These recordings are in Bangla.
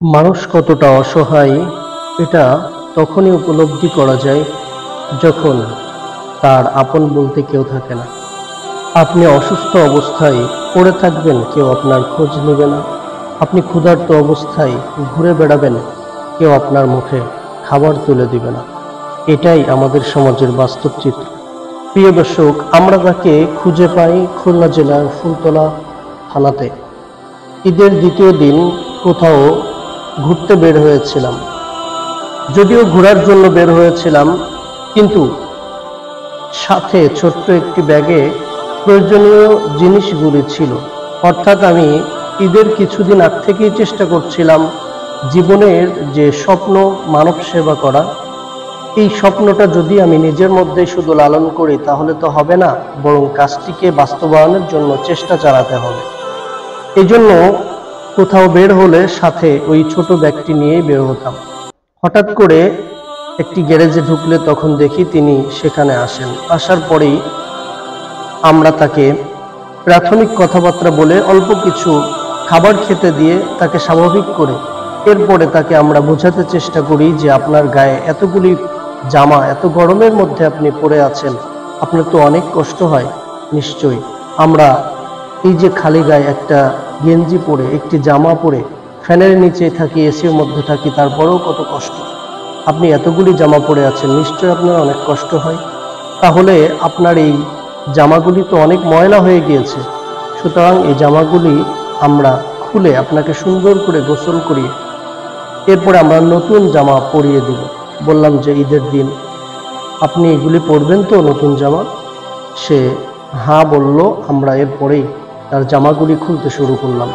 মানুষ কতটা অসহায় এটা তখনই উপলব্ধি করা যায় যখন তার আপন বলতে কেউ থাকে না। আপনি অসুস্থ অবস্থায় পড়ে থাকবেন, কেউ আপনার খোঁজ নেবে না। আপনি ক্ষুধার্ত অবস্থায় ঘুরে বেড়াবেন, কেউ আপনার মুখে খাবার তুলে দিবে না। এটাই আমাদের সমাজের বাস্তব চিত্র। প্রিয় দর্শক, আমরা তাকে খুঁজে পাই খুলনা জেলার ফুলতলা থানাতে। ঈদের দ্বিতীয় দিন কোথাও ঘুরতে বের হয়েছিলাম। যদিও ঘোরার জন্য বের হয়েছিলাম, কিন্তু সাথে ছোট্ট একটি ব্যাগে প্রয়োজনীয় জিনিসগুলি ছিল। অর্থাৎ আমি ঈদের কিছুদিন আগ থেকেই চেষ্টা করছিলাম জীবনের যে স্বপ্ন, মানব সেবা করা, এই স্বপ্নটা যদি আমি নিজের মধ্যে শুধু লালন করি তাহলে তো হবে না, বরং কাজটিকে বাস্তবায়নের জন্য চেষ্টা চালাতে হবে। এই জন্য কোথাও বের হলে সাথে ওই ছোট ব্যাগটি নিয়েই বের হতাম। হঠাৎ করে একটি গ্যারেজে ঢুকলে তখন দেখি তিনি সেখানে আসেন। আসার পরেই আমরা তাকে প্রাথমিক কথাবার্তা বলে অল্প কিছু খাবার খেতে দিয়ে তাকে স্বাভাবিক করে এরপরে তাকে আমরা বোঝাতে চেষ্টা করি যে আপনার গায়ে এতগুলি জামা, এত গরমের মধ্যে আপনি পরে আছেন, আপনার তো অনেক কষ্ট হয়। নিশ্চয়ই আমরা এই যে খালি গায়ে একটা গেঞ্জি পরে, একটি জামা পরে ফ্যানের নিচে থাকি, এসির মধ্যে থাকি, তারপরেও কত কষ্ট। আপনি এতগুলি জামা পরে আছেন, নিশ্চয়ই আপনার অনেক কষ্ট হয়। তাহলে আপনার এই জামাগুলি তো অনেক ময়লা হয়ে গিয়েছে, সুতরাং এই জামাগুলি আমরা খুলে আপনাকে সুন্দর করে গোসল করিয়ে এরপরে আমরা নতুন জামা পরিয়ে দিব। বললাম যে ঈদের দিন আপনি এগুলি পরবেন তো, নতুন জামা? সে হ্যাঁ বলল। আমরা এরপরেই তার জামাগুলি খুলতে শুরু করলাম।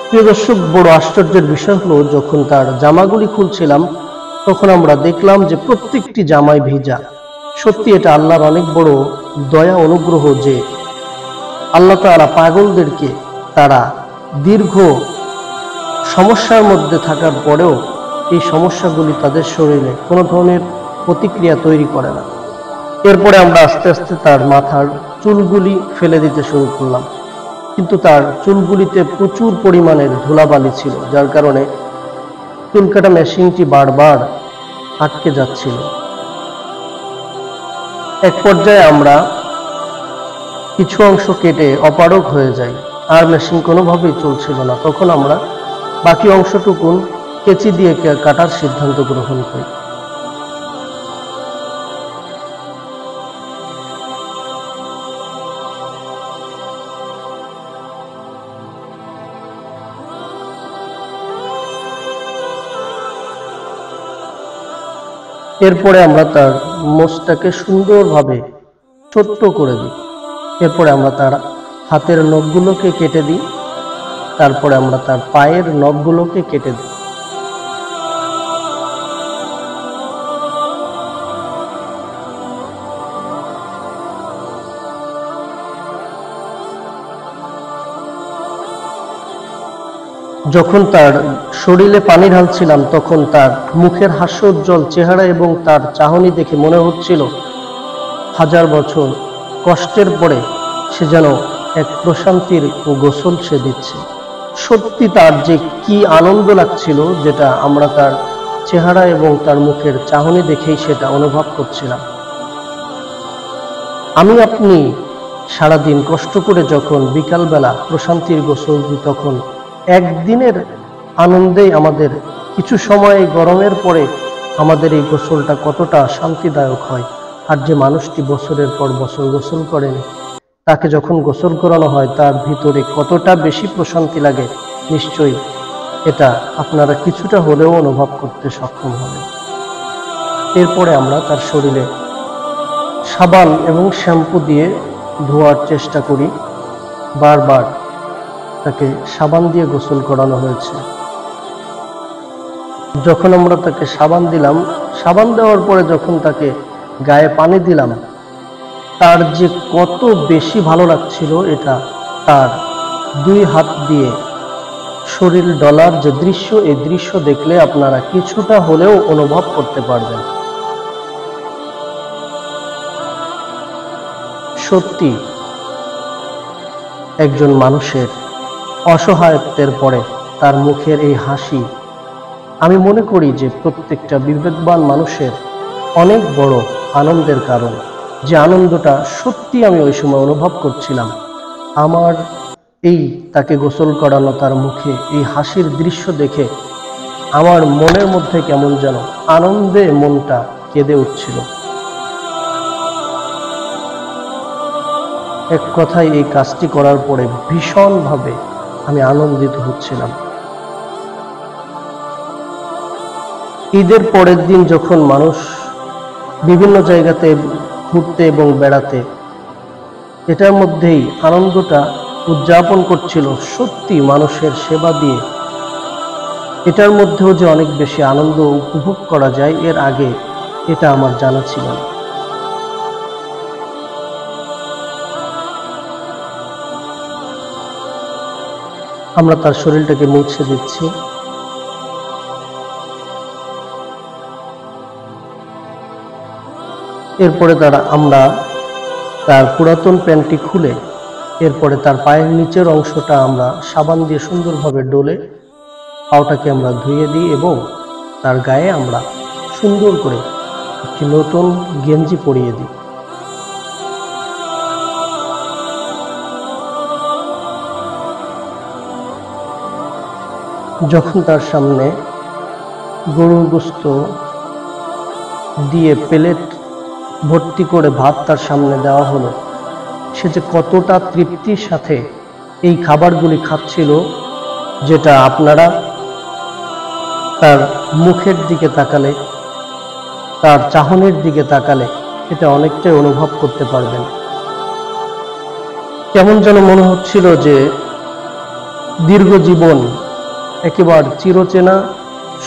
প্রিয় দর্শক, বড় আশ্চর্যের বিষয় হলো, যখন তার জামাগুলি খুলছিলাম তখন আমরা দেখলাম যে প্রত্যেকটি জামাই ভিজা। সত্যি এটা আল্লাহর অনেক বড় দয়া, অনুগ্রহ যে আল্লাহ তাআলা পাগলদেরকে তারা দীর্ঘ সমস্যার মধ্যে থাকার পরেও এই সমস্যাগুলি তাদের শরীরে কোনো ধরনের প্রতিক্রিয়া তৈরি করে না। এরপরে আমরা আস্তে আস্তে তার মাথার চুলগুলি ফেলে দিতে শুরু করলাম, কিন্তু তার চুলগুলিতে প্রচুর পরিমাণের ধুলাবালি ছিল, যার কারণে চুল কাটা মেশিনটি বারবার আটকে যাচ্ছিল। এক পর্যায়ে আমরা কিছু অংশ কেটে অপারগ হয়ে যাই, আর মেশিন কোনোভাবেই চলছিল না। তখন আমরা বাকি অংশটুকুন কেচি দিয়ে কাটার সিদ্ধান্ত গ্রহণ করি। এরপরে আমরা তার মোচটাকে সুন্দরভাবে ছোট্ট করে দিই। এরপরে আমরা তার হাতের নখগুলোকে কেটে দিই। তারপরে আমরা তার পায়ের নখগুলোকে কেটে দিই। যখন তার শরীরে পানি ঢালছিলাম তখন তার মুখের হাস্যোজ্জ্বল চেহারা এবং তার চাহনি দেখে মনে হচ্ছিল হাজার বছর কষ্টের পরে সে যেন এক প্রশান্তির গোসল সে দিচ্ছে। সত্যি তার যে কি আনন্দ লাগছিল, যেটা আমরা তার চেহারা এবং তার মুখের চাহনি দেখেই সেটা অনুভব করছিলাম। আমি আপনি সারাদিন কষ্ট করে যখন বিকালবেলা প্রশান্তির গোসল দিই, তখন একদিনের আনন্দেই আমাদের কিছু সময় গরমের পরে আমাদের এই গোসলটা কতটা শান্তিদায়ক হয়। আর যে মানুষটি বছরের পর বছর গোসল করেনি, তাকে যখন গোসল করানো হয় তার ভিতরে কতটা বেশি প্রশান্তি লাগে, নিশ্চয়ই এটা আপনারা কিছুটা হলেও অনুভব করতে সক্ষম হবেন। এরপরে আমরা তার শরীরে সাবান এবং শ্যাম্পু দিয়ে ধোয়ার চেষ্টা করি। বারবার তাকে সাবান দিয়ে গোসল করানো হয়েছে। যখন আমরা তাকে সাবান দিলাম, সাবান দেওয়ার পরে যখন তাকে গায়ে পানি দিলাম, তার যে কত বেশি ভালো লাগছিল, এটা তার দুই হাত দিয়ে শরীর ডলার যে দৃশ্য, এই দৃশ্য দেখলে আপনারা কিছুটা হলেও অনুভব করতে পারবেন। সত্যি একজন মানুষের অসহায়ত্বের পরে তার মুখের এই হাসি আমি মনে করি যে প্রত্যেকটা বিবেকবান মানুষের অনেক বড় আনন্দের কারণ, যে আনন্দটা সত্যি আমি ওই সময় অনুভব করছিলাম। আমার এই তাকে গোসল করানো, তার মুখে এই হাসির দৃশ্য দেখে আমার মনের মধ্যে কেমন যেন আনন্দে মনটা কেঁদে উঠছিল। এক কথায় এই কাজটি করার পরে ভীষণভাবে আমি আনন্দিত হচ্ছিলাম। ঈদের পরের দিন যখন মানুষ বিভিন্ন জায়গাতে ঘুরতে এবং বেড়াতে, এটার মধ্যেই আনন্দটা উদযাপন করছিল সত্যি মানুষের সেবা দিয়ে। এটার মধ্যেও যে অনেক বেশি আনন্দ উপভোগ করা যায়, এর আগে এটা আমার জানা ছিল না। আমরা তার শরীরটাকে মুছে দিচ্ছি। এরপরে আমরা তার পুরাতন প্যান্টটি খুলে এরপরে তার পায়ের নিচের অংশটা আমরা সাবান দিয়ে সুন্দরভাবে ডলে পাওটাকে আমরা ধুয়ে দিই এবং তার গায়ে আমরা সুন্দর করে একটি নতুন গেঞ্জি পরিয়ে দিই। যখন তার সামনে গরুর গোশত দিয়ে প্লেট ভর্তি করে ভাত তার সামনে দেওয়া হলো, সে যে কতটা তৃপ্তির সাথে এই খাবারগুলি খাচ্ছিল, যেটা আপনারা তার মুখের দিকে তাকালে, তার চাহনির দিকে তাকালে এটা অনেকটাই অনুভব করতে পারবেন। কেমন যেন মনে হচ্ছিল যে দীর্ঘ জীবন, একেবারে চিরচেনা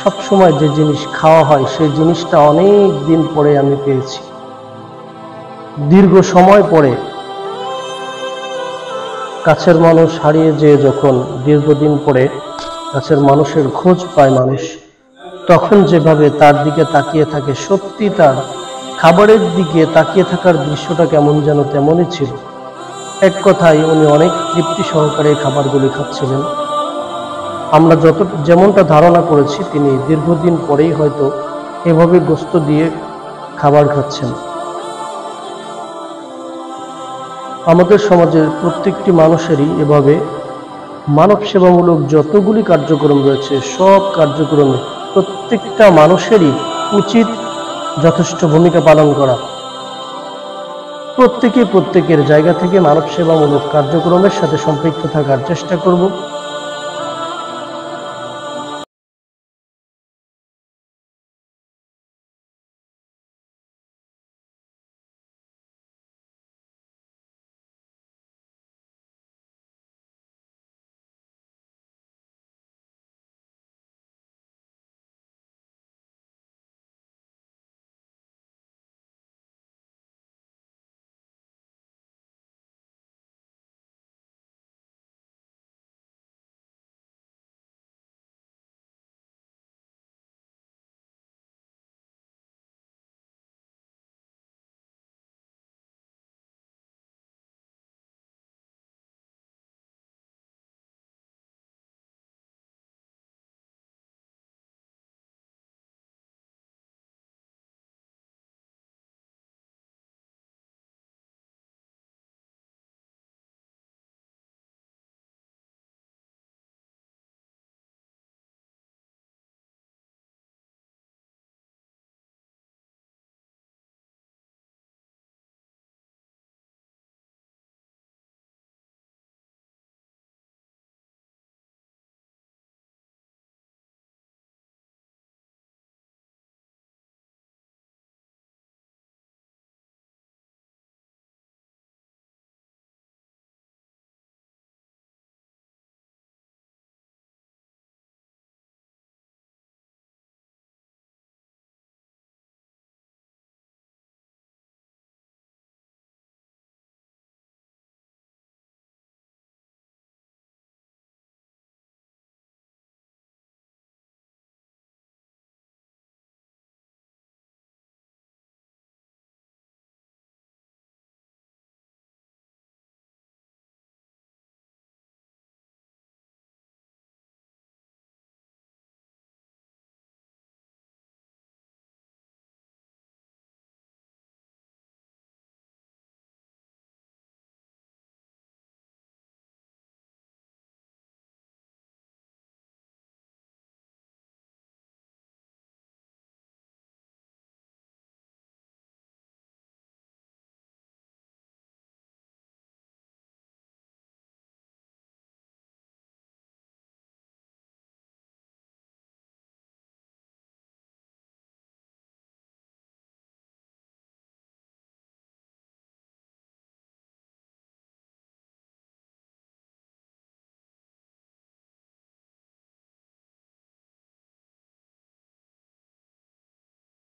সবসময় যে জিনিস খাওয়া হয় সেই জিনিসটা অনেক দিন পরে আমি পেয়েছি। দীর্ঘ সময় পরে কাছের মানুষ হারিয়ে যেয়ে যখন দীর্ঘদিন পরে কাছের মানুষের খোঁজ পায় মানুষ, তখন যেভাবে তার দিকে তাকিয়ে থাকে, সত্যি তার খাবারের দিকে তাকিয়ে থাকার দৃশ্যটা কেমন যেন তেমনই ছিল। এক কথায় উনি অনেক তৃপ্তি সহকারে খাবারগুলি খাচ্ছিলেন। আমরা যেমনটা ধারণা করেছি তিনি দীর্ঘদিন পরেই হয়তো এভাবে গোশত দিয়ে খাবার খাচ্ছেন। আমাদের সমাজের প্রত্যেকটি মানুষেরই এভাবে মানব সেবামূলক যতগুলি কার্যক্রম রয়েছে, সব কার্যক্রমে প্রত্যেকটা মানুষেরই উচিত যথেষ্ট ভূমিকা পালন করা। প্রত্যেকের জায়গা থেকে মানব সেবামূলক কার্যক্রমের সাথে সম্পৃক্ত থাকার চেষ্টা করব।